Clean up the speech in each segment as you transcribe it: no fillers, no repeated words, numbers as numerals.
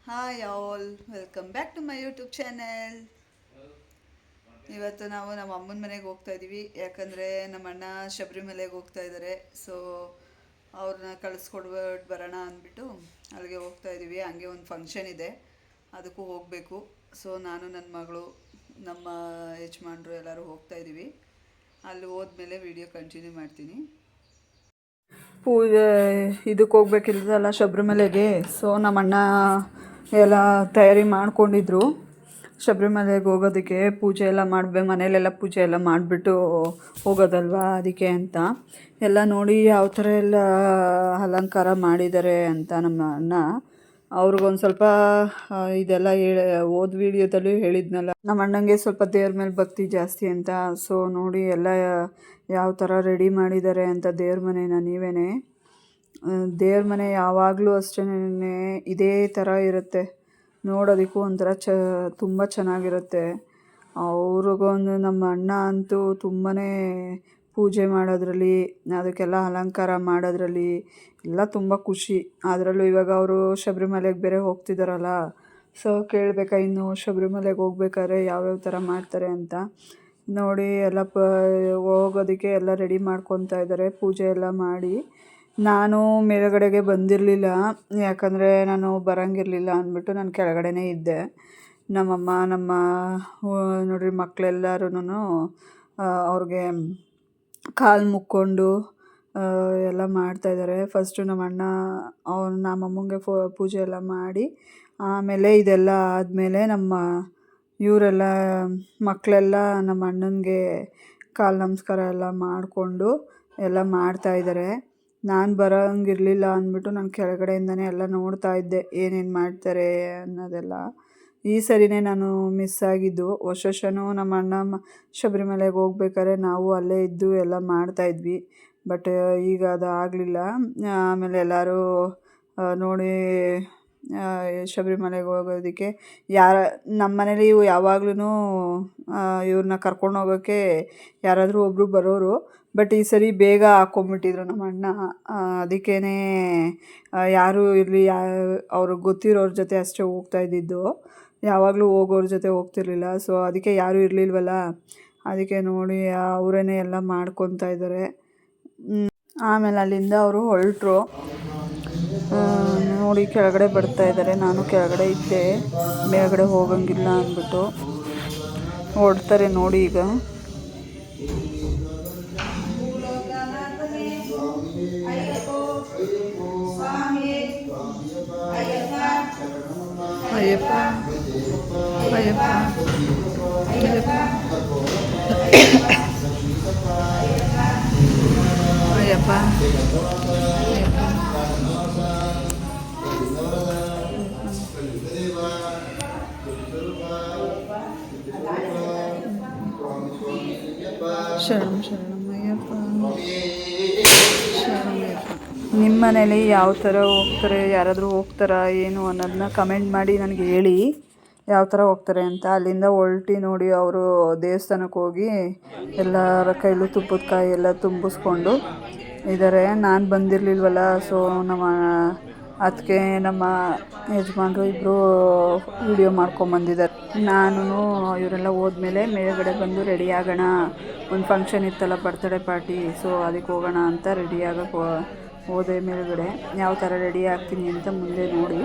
Hi all, welcome back to my YouTube channel. ಇವತ್ತು ನಾವು ನಮ್ಮ ಅಮ್ಮನ ಮನೆಗೆ ಹೋಗ್ತಾ ಇದ್ದೀವಿ. ಯಾಕಂದರೆ ನಮ್ಮ ಅಣ್ಣ ಶಬರಿಮಲೆಗೆ ಹೋಗ್ತಾ ಇದ್ದಾರೆ. ಸೊ ಅವ್ರನ್ನ ಕಳಿಸ್ಕೊಡ್ಬಿಟ್ಟು ಬರೋಣ ಅಂದ್ಬಿಟ್ಟು ಅಲ್ಲಿಗೆ ಹೋಗ್ತಾ ಇದ್ದೀವಿ. ಹಂಗೆ ಒಂದು ಫಂಕ್ಷನ್ ಇದೆ, ಅದಕ್ಕೂ ಹೋಗಬೇಕು. ಸೊ ನಾನು ನನ್ನ ಮಗಳು, ನಮ್ಮ ಯಜಮಾನ್ರು ಎಲ್ಲರೂ ಹೋಗ್ತಾ ಇದ್ದೀವಿ. ಅಲ್ಲಿ ಹೋದ್ಮೇಲೆ ವಿಡಿಯೋ ಕಂಟಿನ್ಯೂ ಮಾಡ್ತೀನಿ. ಪೂಜೆ ಇದಕ್ಕೆ ಹೋಗ್ಬೇಕಿಲ್ಲದಲ್ಲ ಶಬರಿಮಲೆಗೆ. ಸೊ ನಮ್ಮ ಅಣ್ಣ ಎಲ್ಲ ತಯಾರಿ ಮಾಡ್ಕೊಂಡಿದ್ರು ಶಬರಿಮಲೆಗೆ ಹೋಗೋದಕ್ಕೆ. ಪೂಜೆ ಎಲ್ಲ ಮನೇಲೆಲ್ಲ ಪೂಜೆ ಎಲ್ಲ ಮಾಡಿಬಿಟ್ಟು ಹೋಗೋದಲ್ವಾ, ಅದಕ್ಕೆ ಅಂತ ಎಲ್ಲ ನೋಡಿ ಯಾವ ಥರ ಎಲ್ಲ ಅಲಂಕಾರ ಮಾಡಿದ್ದಾರೆ ಅಂತ ನಮ್ಮ ಅಣ್ಣ ಅವ್ರಿಗೊಂದು ಸ್ವಲ್ಪ ಇದೆಲ್ಲ ಓದ್ ವಿಡಿಯೋದಲ್ಲೂ ಹೇಳಿದ್ನಲ್ಲ, ನಮ್ಮ ಅಣ್ಣಂಗೆ ಸ್ವಲ್ಪ ದೇವ್ರ ಮೇಲೆ ಭಕ್ತಿ ಜಾಸ್ತಿ ಅಂತ. ಸೊ ನೋಡಿ ಎಲ್ಲ ಯಾವ ಥರ ರೆಡಿ ಮಾಡಿದ್ದಾರೆ ಅಂತ ದೇವ್ರ ಮನೇನ. ನೀವೇನೆ ದೇವ್ರ ಮನೆ ಯಾವಾಗಲೂ ಅಷ್ಟೇ ಇದೇ ಥರ ಇರುತ್ತೆ, ನೋಡೋದಕ್ಕೂ ಒಂಥರ ತುಂಬ ಚೆನ್ನಾಗಿರುತ್ತೆ. ಅವ್ರಿಗೊಂದು ನಮ್ಮ ಅಣ್ಣ ಅಂತೂ ತುಂಬಾ ಪೂಜೆ ಮಾಡೋದ್ರಲ್ಲಿ, ಅದಕ್ಕೆಲ್ಲ ಅಲಂಕಾರ ಮಾಡೋದ್ರಲ್ಲಿ ಎಲ್ಲ ತುಂಬ ಖುಷಿ. ಅದರಲ್ಲೂ ಇವಾಗ ಅವರು ಶಬರಿಮಲೆಗೆ ಬೇರೆ ಹೋಗ್ತಿದ್ದಾರಲ್ಲ. ಸೊ ಕೇಳಬೇಕಾ ಇನ್ನು ಶಬರಿಮಲೆಗೆ ಹೋಗ್ಬೇಕಾದ್ರೆ ಯಾವ್ಯಾವ ಥರ ಮಾಡ್ತಾರೆ ಅಂತ ನೋಡಿ. ಎಲ್ಲ ಹೋಗೋದಕ್ಕೆ ಎಲ್ಲ ರೆಡಿ ಮಾಡ್ಕೊತಾ ಇದ್ದಾರೆ, ಪೂಜೆ ಎಲ್ಲ ಮಾಡಿ. ನಾನು ಮೇಲುಗಡೆಗೆ ಬಂದಿರಲಿಲ್ಲ, ಯಾಕಂದರೆ ನಾನು ಬರೋಂಗಿರಲಿಲ್ಲ ಅಂದ್ಬಿಟ್ಟು ನಾನು ಕೆಳಗಡೆನೇ ಇದ್ದೆ. ನಮ್ಮ ನೋಡ್ರಿ ಮಕ್ಕಳೆಲ್ಲರೂ ಅವ್ರಿಗೆ ಕಾಲು ಮುಕ್ಕೊಂಡು ಎಲ್ಲ ಮಾಡ್ತಾಯಿದ್ದಾರೆ. ಫಸ್ಟು ನಮ್ಮ ಅಣ್ಣ ನಮ್ಮಮ್ಮಂಗೆ ಪೂಜೆ ಎಲ್ಲ ಮಾಡಿ, ಆಮೇಲೆ ಇದೆಲ್ಲ ಆದಮೇಲೆ ಇವರೆಲ್ಲ ಮಕ್ಕಳೆಲ್ಲ ನಮ್ಮ ಅಣ್ಣನಿಗೆ ಕಾಲು ನಮಸ್ಕಾರ ಎಲ್ಲ ಮಾಡಿಕೊಂಡು ಎಲ್ಲ ಮಾಡ್ತಾಯಿದ್ದಾರೆ. ನಾನು ಬರೋಂಗಿರಲಿಲ್ಲ ಅಂದ್ಬಿಟ್ಟು ನಾನು ಕೆಳಗಡೆಯಿಂದನೇ ಎಲ್ಲ ನೋಡ್ತಾ ಇದ್ದೆ ಏನೇನು ಮಾಡ್ತಾರೆ ಅನ್ನೋದೆಲ್ಲ. ಈ ಸರಿನೇ ನಾನು ಮಿಸ್ ಆಗಿದ್ದು. ವರ್ಷನೂ ನಮ್ಮ ಅಣ್ಣ ಶಬರಿಮಲೆಗೆ ಹೋಗ್ಬೇಕಾದ್ರೆ ನಾವು ಅಲ್ಲೇ ಇದ್ದು ಎಲ್ಲ ಮಾಡ್ತಾಯಿದ್ವಿ. ಬಟ್ ಈಗ ಅದು ಆಗಲಿಲ್ಲ. ಆಮೇಲೆ ಎಲ್ಲರೂ ನೋಡಿ ಶಬರಿಮಲೆಗೆ ಹೋಗೋದಕ್ಕೆ ನಮ್ಮ ಮನೇಲಿ ಯಾವಾಗ್ಲೂ ಇವ್ರನ್ನ ಕರ್ಕೊಂಡು ಹೋಗೋಕ್ಕೆ ಯಾರಾದರೂ ಒಬ್ಬರು ಬರೋರು. ಬಟ್ ಈ ಸರಿ ಬೇಗ ಹಾಕ್ಕೊಂಬಿಟ್ಟಿದ್ರು ನಮ್ಮ ಅಣ್ಣ. ಅದಕ್ಕೇ ಯಾರೂ ಇರಲಿ, ಅವ್ರಿಗೆ ಗೊತ್ತಿರೋರ ಜೊತೆ ಅಷ್ಟೇ ಹೋಗ್ತಾ ಇದ್ದಿದ್ದು, ಯಾವಾಗಲೂ ಹೋಗೋರ ಜೊತೆ ಹೋಗ್ತಿರ್ಲಿಲ್ಲ. ಸೊ ಅದಕ್ಕೆ ಯಾರೂ ಇರಲಿಲ್ವಲ್ಲ, ಅದಕ್ಕೆ ನೋಡಿ ಅವರೇ ಎಲ್ಲ ಮಾಡ್ಕೊತಾ ಇದ್ದಾರೆ. ಆಮೇಲೆ ಅಲ್ಲಿಂದ ಅವರು ಹೊರಟರು. ನೋಡಿ ಕೆಳಗಡೆ ಬರ್ತಾ ಇದ್ದಾರೆ. ನಾನು ಕೆಳಗಡೆ ಇದ್ದೆ, ಮೇಲ್ಗಡೆ ಹೋಗಂಗಿಲ್ಲ ಅಂದ್ಬಿಟ್ಟು ಹೊರಡ್ತಾರೆ ನೋಡಿ ಈಗ. ಅಯ್ಯಪ್ಪ ಅಯ್ಯಪ್ಪ ಅಯ್ಯಪ್ಪ ಶರಣಂ ಶರಣಮಯ್ಯಪ್ಪ ಶರಣಮಯ್ಯಪ್ಪ. ನಿಮ್ಮ ಮನೇಲಿ ಯಾವ ಥರ ಹೋಗ್ತಾರೆ, ಯಾರಾದರೂ ಹೋಗ್ತಾರಾ ಏನು ಅನ್ನೋದನ್ನ ಕಮೆಂಟ್ ಮಾಡಿ ನನಗೆ ಹೇಳಿ, ಯಾವ ಥರ ಹೋಗ್ತಾರೆ ಅಂತ. ಅಲ್ಲಿಂದ ಹೊರಟಿ ನೋಡಿ ಅವರು ದೇವಸ್ಥಾನಕ್ಕೆ ಹೋಗಿ ಎಲ್ಲರ ಕೈಲೂ ತುಪ್ಪದ ಕಾಯಿ ಎಲ್ಲ ತುಂಬಿಸ್ಕೊಂಡು ಇದ್ದಾರೆ. ನಾನು ಬಂದಿರಲಿಲ್ವಲ್ಲ. ಸೊ ನಮ್ಮ ಅದಕ್ಕೆ ನಮ್ಮ ಯಜಮಾನ್ರು ಇಬ್ಬರು ವಿಡಿಯೋ ಮಾಡ್ಕೊಂಬಂದಿದ್ದಾರೆ. ನಾನು ಇವರೆಲ್ಲ ಹೋದ್ಮೇಲೆ ಮೇಲ್ಗಡೆ ಬಂದು ರೆಡಿ ಆಗೋಣ, ಒಂದು ಫಂಕ್ಷನ್ ಇತ್ತಲ್ಲ, ಬರ್ತ್ಡೇ ಪಾರ್ಟಿ. ಸೊ ಅದಕ್ಕೆ ಹೋಗೋಣ ಅಂತ ರೆಡಿ ಆಗೋಕ್ಕೆ ಹೋದೆ ಮೇಲ್ಗಡೆ. ಯಾವ ಥರ ರೆಡಿ ಆಗ್ತೀನಿ ಅಂತ ಮುಂದೆ ನೋಡಿ.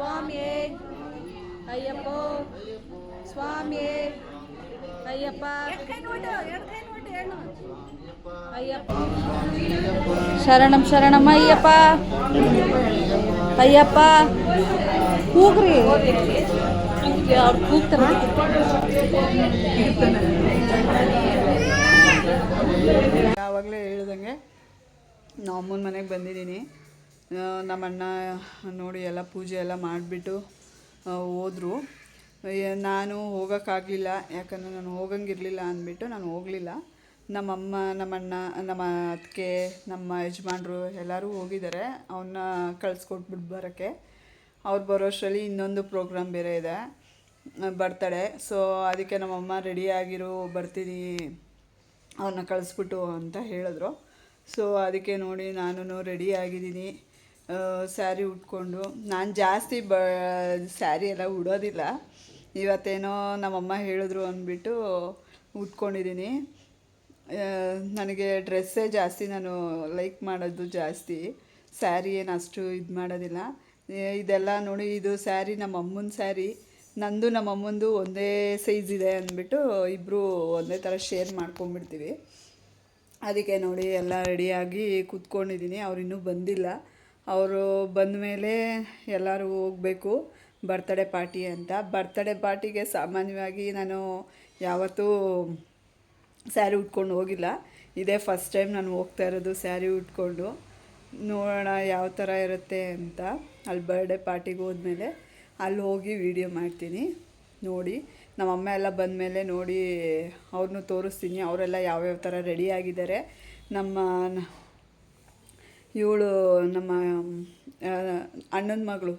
ಸ್ವಾಮಿಯೇ ಅಯ್ಯಪ್ಪ ಸ್ವಾಮಿಯೇ ಅಯ್ಯಪ್ಪ ಅಯ್ಯಪ್ಪ ಶರಣಂ ಶರಣಂ ಅಯ್ಯಪ್ಪ ಅಯ್ಯಪ್ಪ ಕೂಗ್ರಿ ಅವ್ರು ಕೂಗ್ತಾರ ಯಾವಾಗಲೇ ಹೇಳ್ದಂಗೆ ನಾವು ಅಮ್ಮನ ಮನೆಗೆ ಬಂದಿದ್ದೀನಿ. ನಮ್ಮಣ್ಣ ನೋಡಿ ಎಲ್ಲ ಪೂಜೆ ಎಲ್ಲ ಮಾಡಿಬಿಟ್ಟು ಹೋದರು. ನಾನು ಹೋಗೋಕ್ಕಾಗಲಿಲ್ಲ, ಯಾಕಂದರೆ ನಾನು ಹೋಗಂಗಿರಲಿಲ್ಲ ಅಂದ್ಬಿಟ್ಟು ನಾನು ಹೋಗಲಿಲ್ಲ. ನಮ್ಮಮ್ಮ, ನಮ್ಮಣ್ಣ, ನಮ್ಮ ಅತ್ತಿಗೆ, ನಮ್ಮ ಯಜಮಾನ್ರು ಎಲ್ಲರೂ ಹೋಗಿದ್ದಾರೆ ಅವನ್ನ ಕಳಿಸ್ಕೊಟ್ಬಿಟ್ಟು ಬರೋಕ್ಕೆ. ಅವ್ರು ಬರೋಷ್ಟರಲ್ಲಿ ಇನ್ನೊಂದು ಪ್ರೋಗ್ರಾಮ್ ಬೇರೆ ಇದೆ, ಬರ್ತಡೆ. ಸೊ ಅದಕ್ಕೆ ನಮ್ಮಮ್ಮ ರೆಡಿಯಾಗಿರು, ಬರ್ತೀನಿ ಅವ್ರನ್ನ ಕಳಿಸ್ಬಿಟ್ಟು ಅಂತ ಹೇಳಿದ್ರು. ಸೊ ಅದಕ್ಕೆ ನೋಡಿ ನಾನು ರೆಡಿ ಆಗಿದ್ದೀನಿ, ಸ್ಯಾರಿ ಉಟ್ಕೊಂಡು. ನಾನು ಜಾಸ್ತಿ ಸ್ಯಾರಿ ಎಲ್ಲ ಉಡೋದಿಲ್ಲ, ಇವತ್ತೇನೋ ನಮ್ಮಮ್ಮ ಹೇಳಿದ್ರು ಅಂದ್ಬಿಟ್ಟು ಉಟ್ಕೊಂಡಿದ್ದೀನಿ. ನನಗೆ ಡ್ರೆಸ್ಸೇ ಜಾಸ್ತಿ ನಾನು ಲೈಕ್ ಮಾಡೋದು ಜಾಸ್ತಿ, ಸ್ಯಾರಿ ಏನು ಅಷ್ಟು ಇದು ಮಾಡೋದಿಲ್ಲ. ಇದೆಲ್ಲ ನೋಡಿ, ಇದು ಸ್ಯಾರಿ ನಮ್ಮ ಅಮ್ಮನ ಸ್ಯಾರಿ, ನಂದು ನಮ್ಮ ಅಮ್ಮಂದು ಒಂದೇ ಸೈಜ್ ಇದೆ ಅಂದ್ಬಿಟ್ಟು ಇಬ್ಬರು ಒಂದೇ ಥರ ಶೇರ್ ಮಾಡ್ಕೊಂಡ್ಬಿಡ್ತೀವಿ. ಅದಕ್ಕೆ ನೋಡಿ ಎಲ್ಲ ರೆಡಿಯಾಗಿ ಕೂತ್ಕೊಂಡಿದ್ದೀನಿ. ಅವ್ರು ಇನ್ನೂ ಬಂದಿಲ್ಲ. ಅವರು ಬಂದ ಮೇಲೆ ಎಲ್ಲರೂ ಹೋಗಬೇಕು ಬರ್ತಡೇ ಪಾರ್ಟಿ ಅಂತ. ಬರ್ತಡೇ ಪಾರ್ಟಿಗೆ ಸಾಮಾನ್ಯವಾಗಿ ನಾನು ಯಾವತ್ತೂ ಸ್ಯಾರಿ ಉಟ್ಕೊಂಡು ಹೋಗಿಲ್ಲ, ಇದೇ ಫಸ್ಟ್ ಟೈಮ್ ನಾನು ಹೋಗ್ತಾ ಇರೋದು ಸ್ಯಾರಿ ಉಟ್ಕೊಂಡು. ನೋಡೋಣ ಯಾವ ಥರ ಇರುತ್ತೆ ಅಂತ. ಅಲ್ಲಿ ಬರ್ಡೇ ಪಾರ್ಟಿಗೆ ಹೋದ್ಮೇಲೆ ಅಲ್ಲಿ ಹೋಗಿ ವೀಡಿಯೋ ಮಾಡ್ತೀನಿ. ನೋಡಿ ನಮ್ಮಮ್ಮ ಎಲ್ಲ ಬಂದಮೇಲೆ ನೋಡಿ ಅವ್ರನ್ನೂ ತೋರಿಸ್ತೀನಿ, ಅವರೆಲ್ಲ ಯಾವ್ಯಾವ ಥರ ರೆಡಿಯಾಗಿದ್ದಾರೆ. ಇವಳು ನಮ್ಮ ಅಣ್ಣನ ಮಗಳು,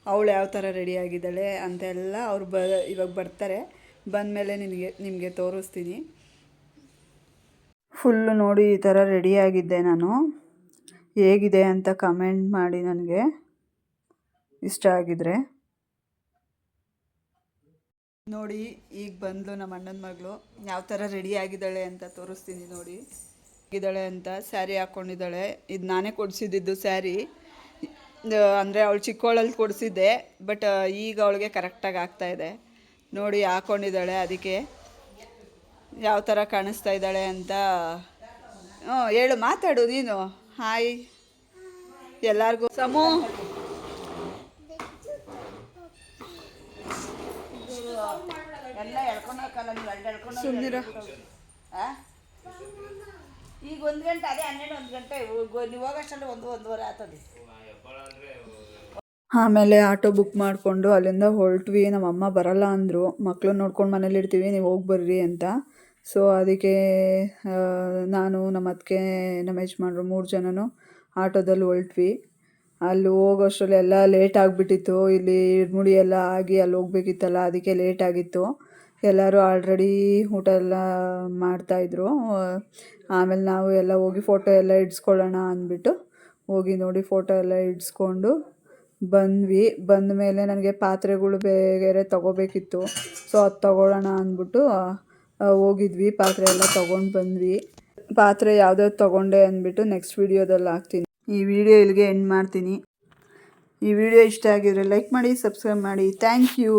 ಅವಳು ಯಾವ ಥರ ರೆಡಿಯಾಗಿದ್ದಾಳೆ ಅಂತೆಲ್ಲ ಅವ್ರು ಇವಾಗ ಬರ್ತಾರೆ. ಬಂದಮೇಲೆ ನಿಮಗೆ ತೋರಿಸ್ತೀನಿ. ಫುಲ್ಲು ನೋಡಿ ಈ ಥರ ರೆಡಿಯಾಗಿದ್ದೆ ನಾನು. ಹೇಗಿದೆ ಅಂತ ಕಮೆಂಟ್ ಮಾಡಿ ನನಗೆ, ಇಷ್ಟ ಆಗಿದ್ರೆ. ನೋಡಿ ಈಗ ಬಂದು ನಮ್ಮ ಅಣ್ಣನ ಮಗಳು ಯಾವ ಥರ ರೆಡಿಯಾಗಿದ್ದಾಳೆ ಅಂತ ತೋರಿಸ್ತೀನಿ. ನೋಡಿ ಆಗಿದ್ದಾಳೆ ಅಂತ, ಸ್ಯಾರಿ ಹಾಕ್ಕೊಂಡಿದ್ದಾಳೆ. ಇದು ನಾನೇ ಕೊಡಿಸಿದ್ದು ಸ್ಯಾರಿ, ಅಂದರೆ ಅವಳು ಚಿಕ್ಕವಳಲ್ಲಿ ಕೊಡಿಸಿದ್ದೆ, ಬಟ್ ಈಗ ಅವಳಿಗೆ ಕರೆಕ್ಟಾಗಿ ಆಗ್ತಾಯಿದೆ. ನೋಡಿ ಹಾಕ್ಕೊಂಡಿದ್ದಾಳೆ. ಅದಕ್ಕೆ ಯಾವ ಥರ ಕಾಣಿಸ್ತಾ ಇದ್ದಾಳೆ ಅಂತ ಹೇಳು, ಮಾತಾಡು ನೀನು. ಹಾಯ್ ಎಲ್ಲರಿಗೂ. ಸಮೂ ಎಲ್ಲ ಎಳ್ಕೊಂಡೋಗಲ್ಲ, ನೀವು ಅಲ್ಲಿ ಎಳ್ಕೊಂಡು ಸುಮ್ಮನಿರ. ಈಗ 1 ಗಂಟೆ, ಅದೇ 12 1 ಗಂಟೆ ನೀವು ಹೋಗೋಷ್ಟರಲ್ಲಿ 1-1:30 ಆಗ್ತದೆ. ಆಮೇಲೆ ಆಟೋ ಬುಕ್ ಮಾಡಿಕೊಂಡು ಅಲ್ಲಿಂದ ಹೊರಟ್ವಿ. ನಮ್ಮಮ್ಮ ಬರಲ್ಲ ಅಂದರು, ಮಕ್ಕಳು ನೋಡ್ಕೊಂಡು ಮನೇಲಿರ್ತೀವಿ, ನೀವು ಹೋಗಿ ಬರ್ರಿ ಅಂತ. ಸೊ ಅದಕ್ಕೆ ನಾನು, ನಮ್ಮ ಅತ್ತಿಗೆ, ನಮ್ಮ ಯಜಮಾನ್ರು 3 ಜನನು ಆಟೋದಲ್ಲಿ ಹೊರಟ್ವಿ. ಅಲ್ಲಿ ಹೋಗೋಷ್ಟರಲ್ಲಿ ಎಲ್ಲ ಲೇಟ್ ಆಗಿಬಿಟ್ಟಿತ್ತು. ಇಲ್ಲಿ ಇಡ್ಮುಡಿ ಎಲ್ಲ ಆಗಿ ಅಲ್ಲಿ ಹೋಗ್ಬೇಕಿತ್ತಲ್ಲ, ಅದಕ್ಕೆ ಲೇಟ್ ಆಗಿತ್ತು. ಎಲ್ಲರೂ ಆಲ್ರೆಡಿ ಊಟ ಎಲ್ಲ ಮಾಡ್ತಾಯಿದ್ರು. ಆಮೇಲೆ ನಾವು ಎಲ್ಲ ಹೋಗಿ ಫೋಟೋ ಎಲ್ಲ ಇಡ್ಸ್ಕೊಳ್ಳೋಣ ಅಂದ್ಬಿಟ್ಟು ಹೋಗಿ ನೋಡಿ ಫೋಟೋ ಎಲ್ಲ ಇಡ್ಸ್ಕೊಂಡು ಬಂದ್ವಿ. ಬಂದ ಮೇಲೆ ನನಗೆ ಪಾತ್ರೆಗಳು ಬೇರೆ ತೊಗೋಬೇಕಿತ್ತು. ಸೊ ಅದು ತೊಗೊಳ್ಳೋಣ ಅಂದ್ಬಿಟ್ಟು ಹೋಗಿದ್ವಿ, ಪಾತ್ರೆ ಎಲ್ಲ ತೊಗೊಂಡು ಬಂದ್ವಿ. ಪಾತ್ರೆ ಯಾವ್ದಾವ್ದು ತೊಗೊಂಡೆ ಅಂದ್ಬಿಟ್ಟು ನೆಕ್ಸ್ಟ್ ವೀಡಿಯೋದಲ್ಲಿ ಹಾಕ್ತೀನಿ. ಈ ವಿಡಿಯೋ ಇಲ್ಲಿಗೆ ಎಂಡ್ ಮಾಡ್ತೀನಿ. ಈ ವಿಡಿಯೋ ಇಷ್ಟ ಆಗಿದ್ರೆ ಲೈಕ್ ಮಾಡಿ, ಸಬ್ಸ್ಕ್ರೈಬ್ ಮಾಡಿ. Thank you.